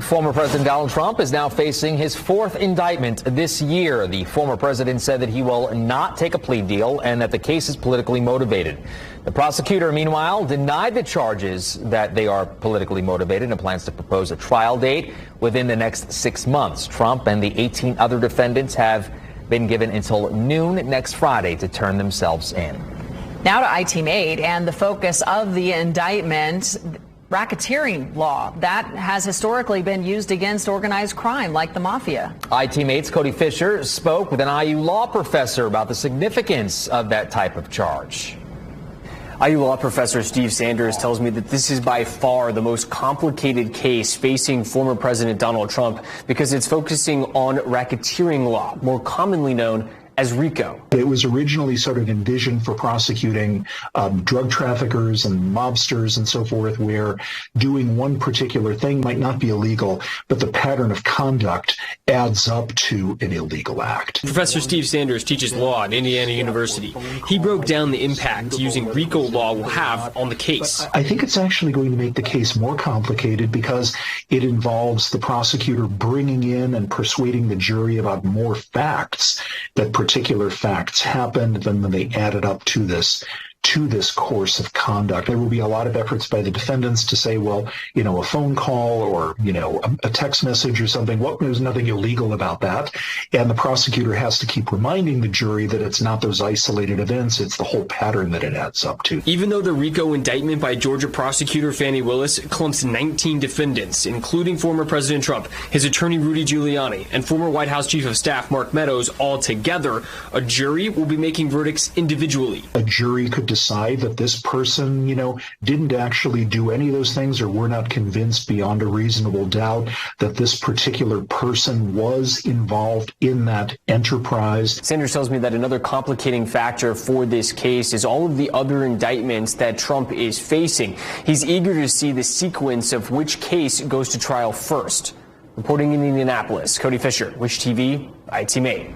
Former President Donald Trump is now facing his fourth indictment this year. The former president said that he will not take a plea deal and that the case is politically motivated. The prosecutor, meanwhile, denied the charges that they are politically motivated and plans to propose a trial date within the next 6 months. Trump and the 18 other defendants have been given until noon next Friday to turn themselves in. Now to IT-Mate and the focus of the indictment. Racketeering law that has historically been used against organized crime like the mafia. IT-Mate's Cody Fisher spoke with an IU law professor about the significance of that type of charge. IU law professor Steve Sanders tells me that this is by far the most complicated case facing former President Donald Trump because it's focusing on racketeering law, more commonly known as RICO. It was originally sort of envisioned for prosecuting drug traffickers and mobsters and so forth, where doing one particular thing might not be illegal, but the pattern of conduct adds up to an illegal act. Professor Steve Sanders teaches law at Indiana University. He broke down the impact using RICO law will have on the case. I think it's actually going to make the case more complicated because it involves the prosecutor bringing in and persuading the jury about more facts, that particular facts happened, then they added up to this course of conduct. There will be a lot of efforts by the defendants to say, well, a phone call or, a text message or something. Well, there's nothing illegal about that. And the prosecutor has to keep reminding the jury that it's not those isolated events, it's the whole pattern that it adds up to. Even though the RICO indictment by Georgia prosecutor Fani Willis clumps 19 defendants, including former President Trump, his attorney Rudy Giuliani, and former White House Chief of Staff Mark Meadows all together, a jury will be making verdicts individually. A jury could decide that this person, didn't actually do any of those things, or we're not convinced beyond a reasonable doubt that this particular person was involved in that enterprise. Sanders tells me that another complicating factor for this case is all of the other indictments that Trump is facing. He's eager to see the sequence of which case goes to trial first. Reporting in Indianapolis, Cody Fisher, Wish TV, IT-Mate.